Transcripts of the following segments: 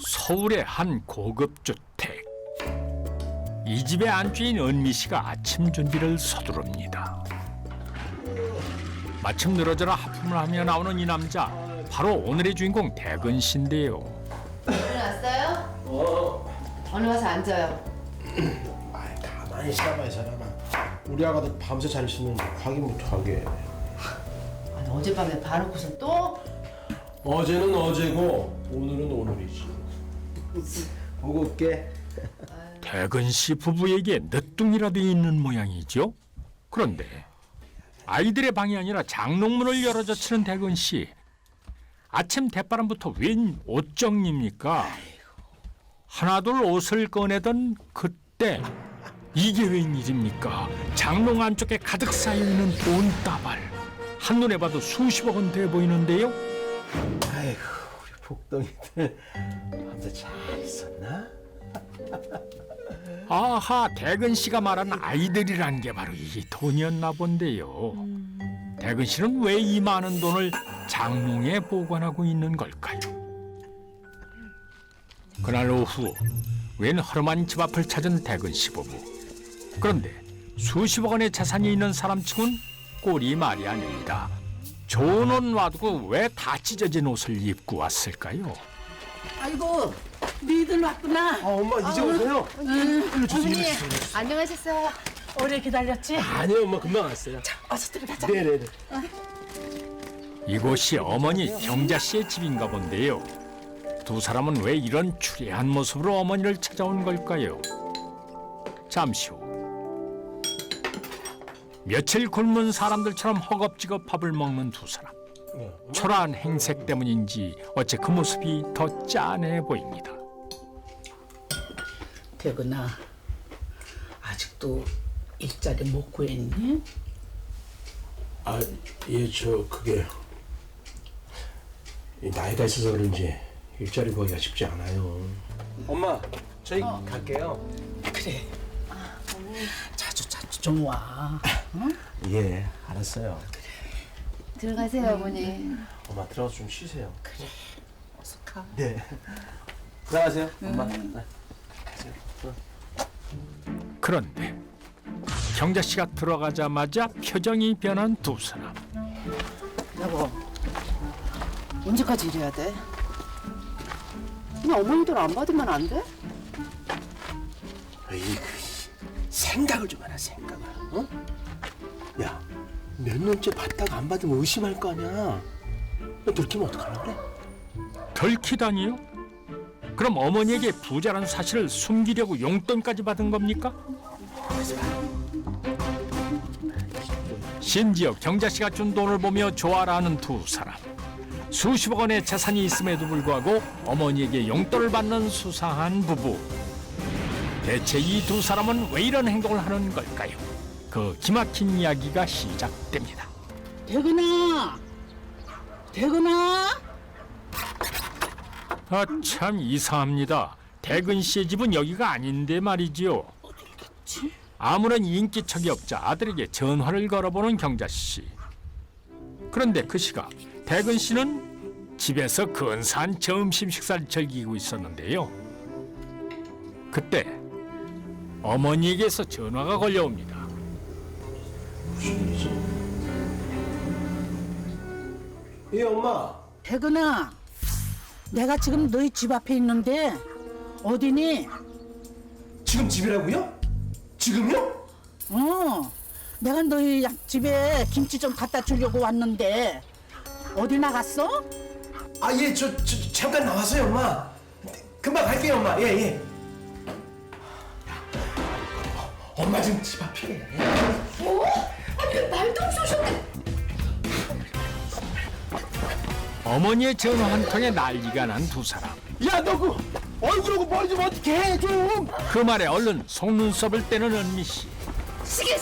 서울의 한 고급 주택. 이 집의 안주인 은미 씨가 아침 준비를 서두릅니다. 마침 늘어져라 하품을 하며 나오는 이 남자, 바로 오늘의 주인공 대근 씨인데요. 일어났어요? 얼른 와서 앉아요. 아이 가만히 있어봐 이 사람아. 우리 아가도 밤새 잘 있으면 확인 못하게. 아니, 어젯밤에 봐놓고서 또? 어제는 어제고 오늘은 오늘이지. 보고 올게. 대근 씨 부부에게 늦둥이라도 있는 모양이죠. 그런데 아이들의 방이 아니라 장롱문을 열어젖히는 대근 씨. 아침 대바람부터 웬 옷정리입니까? 하나둘 옷을 꺼내던 그때 이게 웬일입니까? 장롱 안쪽에 가득 쌓여있는 돈다발. 한눈에 봐도 수십억 원 돼 보이는데요. 아이고 우리 복덩이들 밤새 잘 있었나? 아하, 대근 씨가 말한 아이들이란 게 바로 이 돈이었나 본데요. 대근 씨는 왜 이 많은 돈을 장롱에 보관하고 있는 걸까요? 그날 오후 웬 허름한 집 앞을 찾은 대근 씨 부부. 그런데 수십억 원의 재산이 있는 사람치곤 꼴이 말이 아닙니다. 좋은 옷 놔두고 왜 다 찢어진 옷을 입고 왔을까요? 아이고, 니들 왔구나. 엄마 이제 오세요. 일로 주세요. 어머니, 안녕하셨어요? 오래 기다렸지? 아니요 엄마 금방 왔어요. 어서 들어가자. 네네네. 이곳이 어머니 경자 씨의 집인가 본데요. 두 사람은 왜 이런 추리한 모습으로 어머니를 찾아온 걸까요? 잠시 후 며칠 굶은 사람들처럼 허겁지겁 밥을 먹는 두 사람. 초라한 행색 때문인지 어째 그 모습이 더 짠해 보입니다. 대근아, 아직도 일자리 못 구했니? 아예저 그게 이 나이가 있어서 그런지 일자리 구하기가 쉽지 않아요. 엄마 저희 갈게요. 그래. 자주 좀 와. 예 알았어요. 들어가세요, 어머니. 엄마 들어가서 좀 쉬세요. 그래. 어서 가. 네. 들어가세요 엄마. 네. 가세요. 그런데 경자 씨가 들어가자마자 표정이 변한 두 사람. 여보, 언제까지 이래야 돼? 그냥 어머니들 안 받으면 안 돼? 에이그 생각을 좀 해라 생각을. 어? 야 몇 년째 받다가 안 받으면 의심할 거 아니야. 너 들키면 어떡하려 그래? 들키다니요? 그럼 어머니에게 부자란 사실을 숨기려고 용돈까지 받은 겁니까? 심지어 경자 씨가 준 돈을 보며 좋아라 하는 두 사람. 수십억 원의 재산이 있음에도 불구하고 어머니에게 용돈을 받는 수상한 부부. 대체 이 두 사람은 왜 이런 행동을 하는 걸까요? 그 기막힌 이야기가 시작됩니다. 대근아, 대근아. 아, 참 이상합니다. 대근 씨의 집은 여기가 아닌데 말이지요. 아무런 인기척이 없자 아들에게 전화를 걸어보는 경자 씨. 그런데 그 시각 대근 씨는 집에서 근사한 점심 식사를 즐기고 있었는데요. 그때 어머니에게서 전화가 걸려옵니다. 무슨 일이지? 예 엄마. 대근아, 내가 지금 너희 집 앞에 있는데 어디니? 지금 집이라고요? 지금요? 내가 너희 집에 김치 좀 갖다 주려고 왔는데 어디 나갔어? 아 예 저 잠깐 나왔어요 엄마. 금방 갈게요 엄마. 예 예. 엄마 지금 집 앞이래. 어머니의 전화 한 통에 난리가 난 두 사람. 야 너 그 얼굴하고 머리 좀 어떻게 해 좀. 그 말에 얼른 속눈썹을 떼는 은미 씨. 시계!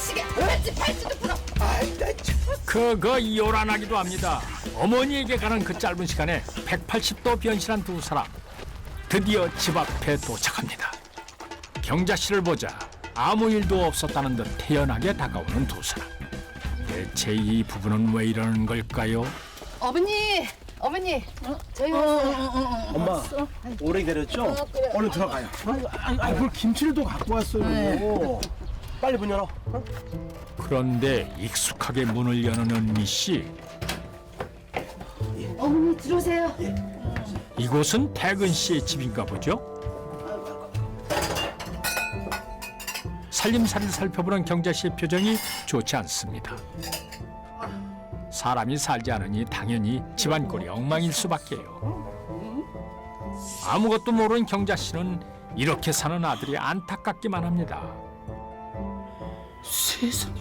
팔찌도 풀어! 아이 나 참. 그거 요란하기도 합니다. 어머니에게 가는 그 짧은 시간에 180도 변신한 두 사람. 드디어 집 앞에 도착합니다. 경자 씨를 보자 아무 일도 없었다는 듯 태연하게 다가오는 두 사람. 대체 이 부부는 왜 이러는 걸까요? 어머니, 어머니, 저희 왔어요. 엄마 오래 기다렸죠? 얼른 들어가요. 뭘 김치를 또 갖고 왔어요. 빨리 문 열어. 그런데 익숙하게 문을 여는 은미 씨. 어머니 들어오세요. 이곳은 태근 씨의 집인가 보죠? 살림살이를 살펴보는 경자 씨의 표정이 좋지 않습니다. 사람이 살지 않으니 당연히 집안꼴이 엉망일 수밖에요. 아무것도 모르는 경자 씨는 이렇게 사는 아들이 안타깝기만 합니다. 세상에.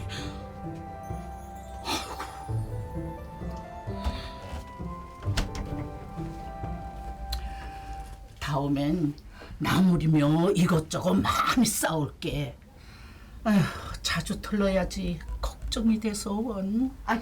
다음엔 나물이며 이것저것 많이 싸올게. 아휴, 자주 틀러야지 걱정이 돼서 원. 아,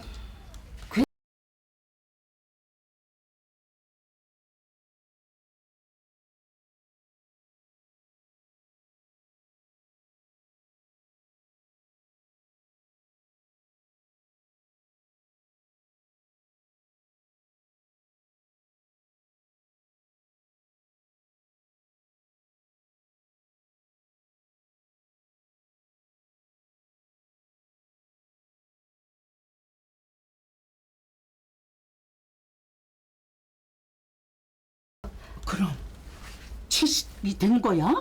그럼 70이 된 거야?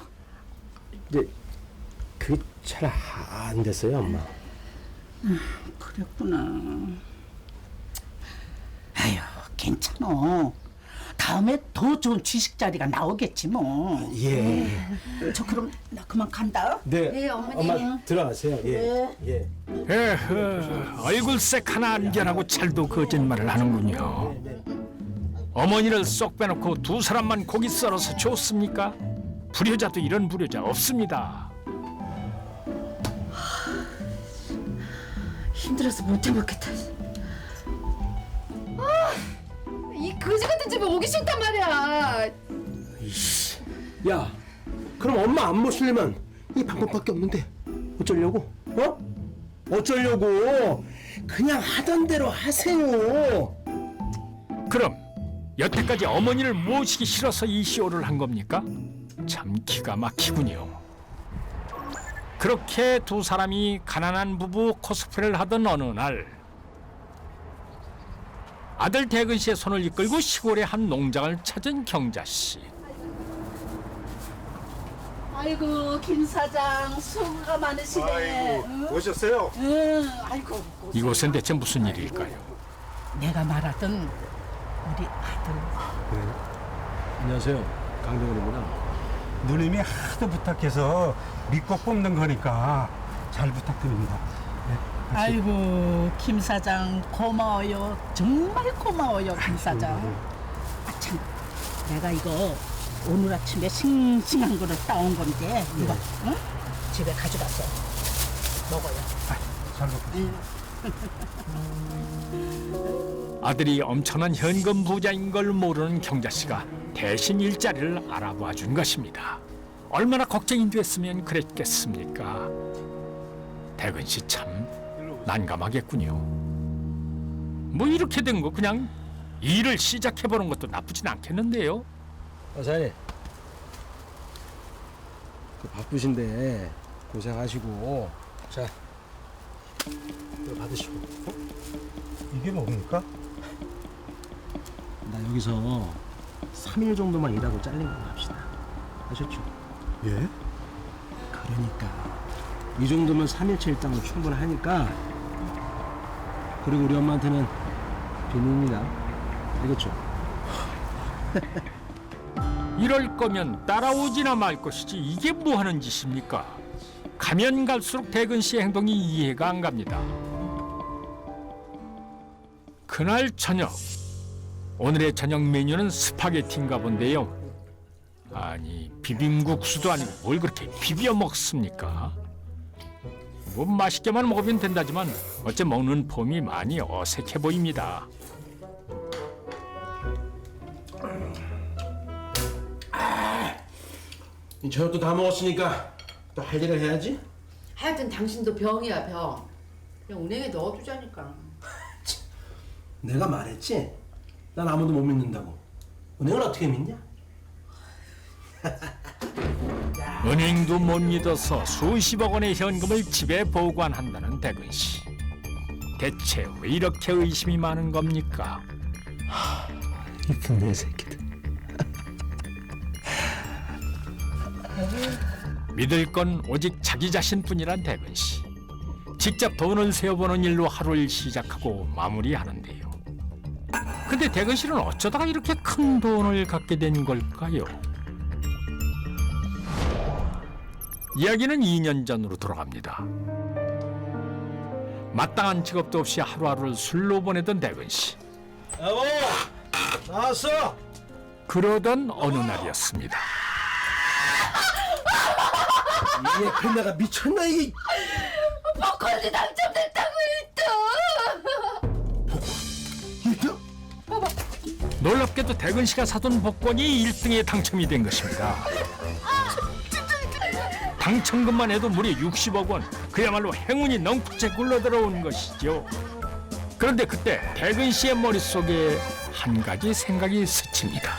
근데 그게 잘 안 됐어요, 엄마. 그랬구나. 아휴, 괜찮아. 다음에 더 좋은 취식 자리가 나오겠지 뭐. 예. 저 그럼 나 그만 간다. 네. 네, 어머니. 엄마 들어가세요. 예. 예. 에허, 얼굴색 하나 안견하고 잘도 거짓말을 하는군요. 어머니를 쏙 빼놓고 두 사람만 고기 썰어서 줬습니까? 불효자도 이런 불효자 없습니다. 힘들어서 못 해먹겠다. 이 거지 같은 집에 오기 싫단 말이야. 야, 그럼 엄마 안 모시려면 이 방법밖에 없는데 어쩌려고? 어? 어쩌려고? 그냥 하던 대로 하세요. 그럼 여태까지 어머니를 모시기 싫어서 이 시호를 한 겁니까? 참 기가 막히군요. 그렇게 두 사람이 가난한 부부 코스프레를 하던 어느 날 아들 대근 씨의 손을 이끌고 시골의 한 농장을 찾은 경자 씨. 아이고 김 사장 수고가 많으시네. 응? 오셨어요? 응, 아이고. 이곳은 대체 무슨 일일까요? 내가 말하던 우리 아들. 안녕하세요, 강동원입니다. 누님이 하도 부탁해서 믿고 뽑는 거니까 잘 부탁드립니다. 네, 같이. 아이고 김 사장 고마워요. 정말 고마워요 김 사장. 아참 내가 이거 오늘 아침에 싱싱한 거를 따온 건데 이거 응? 집에 가져가서 먹어요. 잘 먹겠습니다. 아들이 엄청난 현금 부자인 걸 모르는 경자 씨가 대신 일자리를 알아봐 준 것입니다. 얼마나 걱정이 됐으면 그랬겠습니까? 대근 씨 참 난감하겠군요. 뭐 이렇게 된 거 그냥 일을 시작해 보는 것도 나쁘진 않겠는데요. 사장님, 그 바쁘신데 고생하시고 자, 이거 받으시고. 이게 뭡니까? 나 여기서 3일 정도만 일하고 잘린 걸로 합시다. 아셨죠? 예? 그러니까 이 정도면 3일치 일당도 충분하니까. 그리고 우리 엄마한테는 비밀입니다. 알겠죠? 이럴 거면 따라오지나 말 것이지 이게 뭐 하는 짓입니까? 가면 갈수록 대근 씨의 행동이 이해가 안 갑니다. 그날 저녁, 오늘의 저녁 메뉴는 스파게티인가 본데요. 아니, 비빔국수도 아니고 뭘 그렇게 비벼 먹습니까? 뭐 맛있게만 먹으면 된다지만 어째 먹는 폼이 많이 어색해 보입니다. 이 저녁도 다 먹었으니까 또 할 일을 해야지. 하여튼 당신도 병이야 병. 그냥 은행에 넣어두자니까. 내가 말했지. 난 아무도 못 믿는다고. 은행을 어떻게 믿냐? 은행도 못 믿어서 수십억 원의 현금을 집에 보관한다는 대근 씨. 대체 왜 이렇게 의심이 많은 겁니까? 이쁜 내 새끼들. 믿을 건 오직 자기 자신뿐이란 대근 씨. 직접 돈을 세어보는 일로 하루를 시작하고 마무리하는데요. 근데 대근 씨는 어쩌다가 이렇게 큰 돈을 갖게 된 걸까요? 이야기는 2년 전으로 돌아갑니다. 마땅한 직업도 없이 하루하루를 술로 보내던 대근 씨. 여보, 나왔어. 그러던 어느 날이었습니다. 이게 펜나가 미쳤나 이게? 복권이 당첨됐다고 1등? 놀랍게도 대근 씨가 사둔 복권이 1등에 당첨이 된 것입니다. 당첨금만 해도 무려 60억 원. 그야말로 행운이 넝쿨째 굴러들어온 것이죠. 그런데 그때 대근 씨의 머릿속에 한 가지 생각이 스칩니다.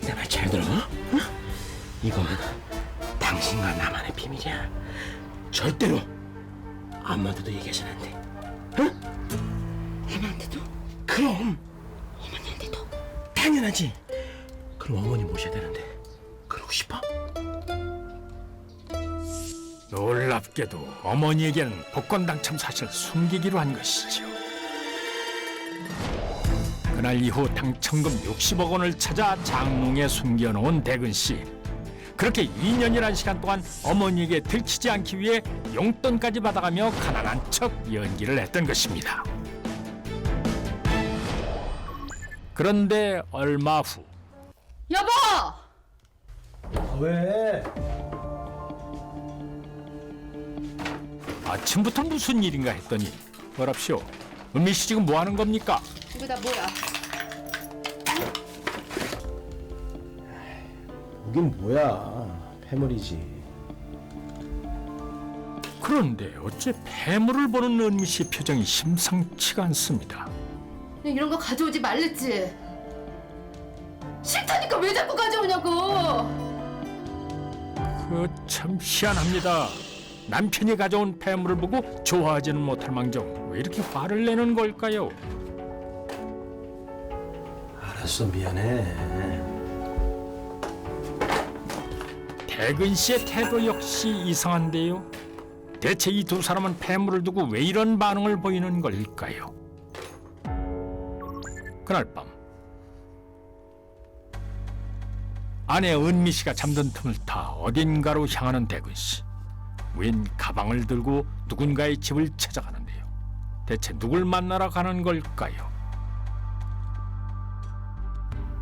내 말 잘 들어. 응? 이건 당신과 나만의 비밀이야. 절대로 아무한테도 얘기하시면 안 돼. 응? 아무한테도? 그럼. 어머니한테도? 당연하지. 그럼 어머니 모셔야 되는데 그러고 싶어? 놀랍게도 어머니에게는 복권 당첨 사실을 숨기기로 한 것이죠. 그날 이후 당첨금 60억 원을 찾아 장롱에 숨겨놓은 대근 씨. 그렇게 2년이라는 시간 동안 어머니에게 들키지 않기 위해 용돈까지 받아가며 가난한 척 연기를 했던 것입니다. 그런데 얼마 후 여보! 왜? 아침부터 무슨 일인가 했더니 뭐랍시오. 은미 씨 지금 뭐 하는 겁니까? 이거 다 뭐야? 여긴 뭐야? 패물이지. 그런데 어째 폐물을 보는 은미 씨의 표정이 심상치가 않습니다. 그냥 이런 거 가져오지 말랬지. 싫다니까 왜 자꾸 가져오냐고. 그 참 희한합니다. 남편이 가져온 폐물을 보고 좋아하지는 못할 망정 왜 이렇게 화를 내는 걸까요? 알았어, 미안해. 대근 씨의 태도 역시 이상한데요. 대체 이 두 사람은 폐물을 두고 왜 이런 반응을 보이는 걸까요? 그날 밤 아내 은미 씨가 잠든 틈을 타 어딘가로 향하는 대근 씨. 웬 가방을 들고 누군가의 집을 찾아가는데요. 대체 누굴 만나러 가는 걸까요?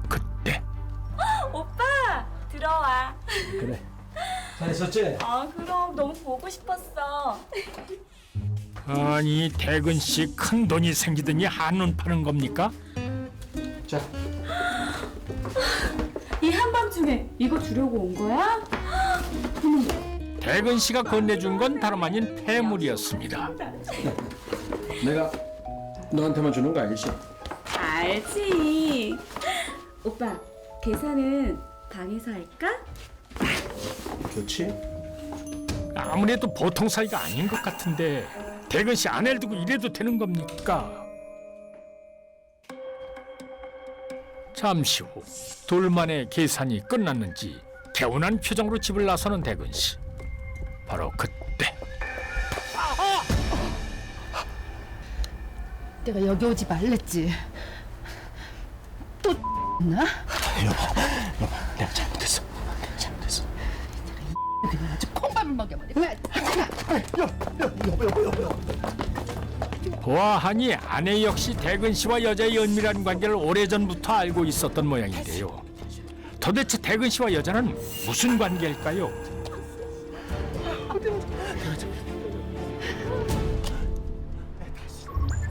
그때 오빠 들어와. 그래. 잘했었지? 그럼 너무 보고 싶었어. 아니 대근 씨 큰 돈이 생기더니 한눈 파는 겁니까? 자, 이 한밤중에 이거 주려고 온 거야? 대근 씨가 건네준 건 다름 아닌 폐물이었습니다. 내가 너한테만 주는 거 알지? 알지. 오빠 계산은 방에서 할까? 좋지? 아무래도 보통 사이가 아닌 것 같은데 대근 씨 아내를 두고 이래도 되는 겁니까? 잠시 후 둘만의 계산이 끝났는지 개운한 표정으로 집을 나서는 대근 씨. 바로 그때 내가 여기 오지 말랬지. 또 나? 여보, 내가 잘못했어. 그냥 아주 콩밥을 먹여버려. 여보. 보아하니 아내 역시 대근 씨와 여자의 은밀한 관계를 오래전부터 알고 있었던 모양인데요. 도대체 대근 씨와 여자는 무슨 관계일까요?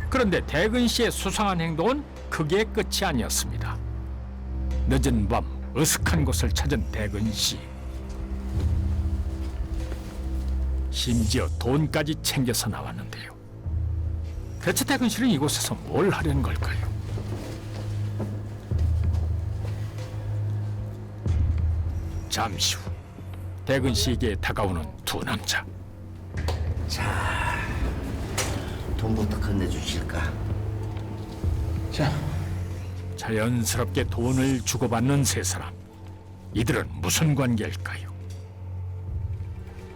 그런데 대근 씨의 수상한 행동은 그게 끝이 아니었습니다. 늦은 밤 으슥한 곳을 찾은 대근 씨. 심지어 돈까지 챙겨서 나왔는데요. 대체 대근 씨는 이곳에서 뭘 하려는 걸까요? 잠시 후 대근 씨에게 다가오는 두 남자. 돈부터 건네주실까? 자, 자연스럽게 돈을 주고받는 세 사람. 이들은 무슨 관계일까요?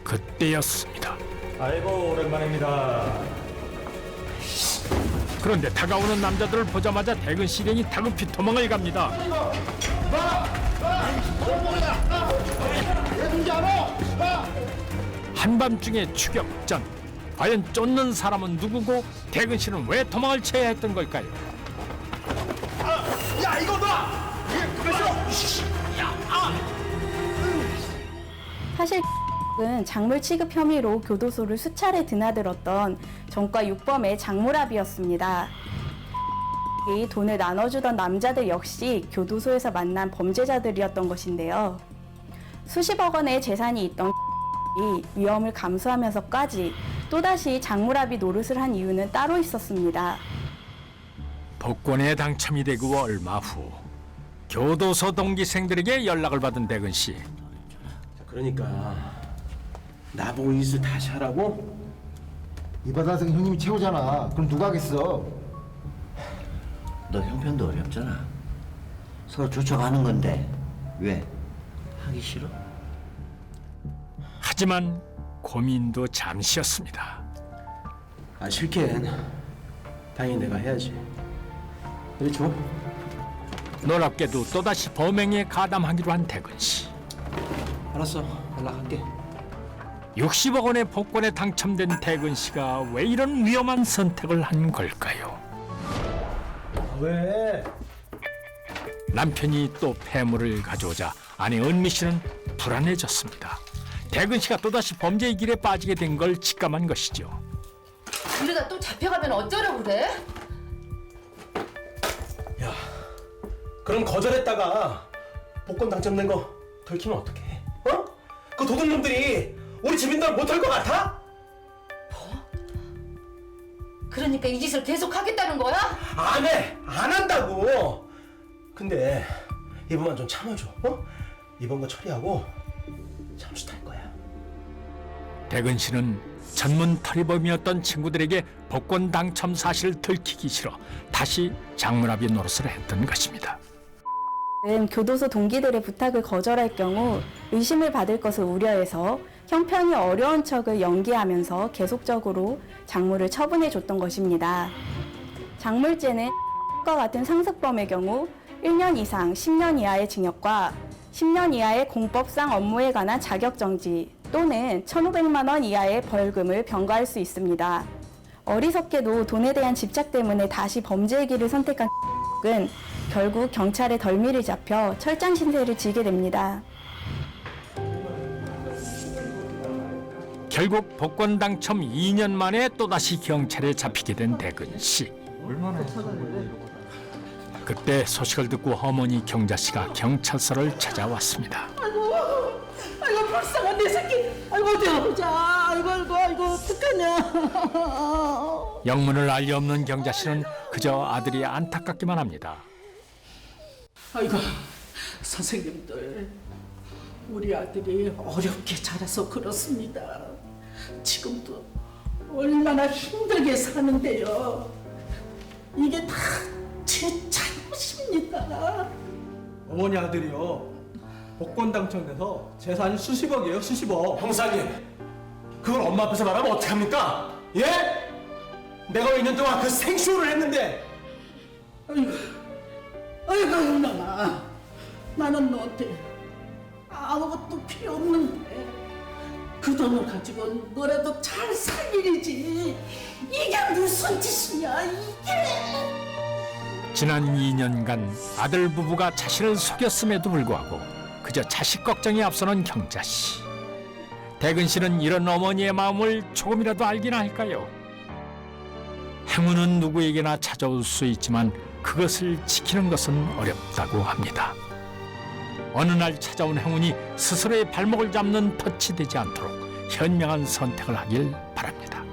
그때였습니다. 아이고 오랜만입니다. 그런데 다가오는 남자들을 보자마자 대근 씨 일행이 다급히 도망을 갑니다. 한밤중에 추격전. 과연 쫓는 사람은 누구고 대근 씨는 왜 도망을 쳐야 했던 걸까요? 사실 은 작물 취급 혐의로 교도소를 수차례 드나들었던 전과 육범의 장물압이었습니다. 이 돈을 나눠주던 남자들 역시 교도소에서 만난 범죄자들이었던 것인데요. 수십억 원의 재산이 있던 이 위험을 감수하면서까지 또다시 장물압이 노릇을 한 이유는 따로 있었습니다. 복권에 당첨이 되고 얼마 후 교도소 동기생들에게 연락을 받은 대근 씨. 그러니까 나보고 이 짓을 다시 하라고? 이 바다생 형님이 최고잖아. 그럼 누가 하겠어? 너 형편도 어렵잖아. 서로 조쳐가는 건데 왜? 하기 싫어? 하지만 고민도 잠시였습니다. 아, 싫긴 당연히 내가 해야지. 이리 줘. 놀랍게도 또다시 범행에 가담하기로 한 대근 씨. 알았어, 연락할게. 60억 원의 복권에 당첨된 대근 씨가 왜 이런 위험한 선택을 한 걸까요? 왜? 남편이 또 폐물을 가져오자 아내 은미 씨는 불안해졌습니다. 대근 씨가 또다시 범죄의 길에 빠지게 된 걸 직감한 것이죠. 이러다 또 잡혀가면 어쩌려고 그래? 야, 그럼 거절했다가 복권 당첨된 거 들키면 어떡해? 어? 그 도둑놈들이 우리 주민들 못할 것 같아? 그러니까 이 짓을 계속 하겠다는 거야? 안 해! 안 한다고! 근데 이번만 좀 참아줘. 어? 이번 거 처리하고 잠수 탈 거야. 대근 씨는 전문 털이범이었던 친구들에게 복권 당첨 사실을 들키기 싫어 다시 장물압의 노릇을 했던 것입니다. 교도소 동기들의 부탁을 거절할 경우 의심을 받을 것을 우려해서 형편이 어려운 척을 연기하면서 계속적으로 작물을 처분해 줬던 것입니다. 작물죄는 과 같은 상습범의 경우 1년 이상 10년 이하의 징역과 10년 이하의 공법상 업무에 관한 자격정지 또는 1,500만 원 이하의 벌금을 병과할 수 있습니다. 어리석게도 돈에 대한 집착 때문에 다시 범죄의 길을 선택한 은 결국 경찰의 덜미를 잡혀 철장 신세를 지게 됩니다. 결국 복권 당첨 2년 만에 또다시 경찰에 잡히게 된 대근 씨. 그때 소식을 듣고 어머니 경자 씨가 경찰서를 찾아왔습니다. 아이고 불쌍한 내 새끼. 아이고 어디 보자. 아이고 어떡하냐. 영문을 알 리 없는 경자 씨는 그저 아들이 안타깝기만 합니다. 아이고 선생님들 우리 아들이 어렵게 자라서 그렇습니다. 지금도 얼마나 힘들게 사는데요. 이게 다 제 잘못입니다. 어머니 아들이요. 복권 당첨돼서 재산이 수십억이에요. 수십억. 형사님, 그걸 엄마 앞에서 말하면 어떡합니까? 예? 내가 2년 동안 그 생쇼를 했는데. 아이고 이놈아, 나는 너한테 아무것도 필요 없는데 그 돈을 가지고 너라도 잘 살 일이지. 이게 무슨 짓이냐 이게. 지난 2년간 아들 부부가 자신을 속였음에도 불구하고 그저 자식 걱정이 앞서는 경자 씨. 대근 씨는 이런 어머니의 마음을 조금이라도 알기나 할까요? 행운은 누구에게나 찾아올 수 있지만 그것을 지키는 것은 어렵다고 합니다. 어느 날 찾아온 행운이 스스로의 발목을 잡는 덫이 되지 않도록 현명한 선택을 하길 바랍니다.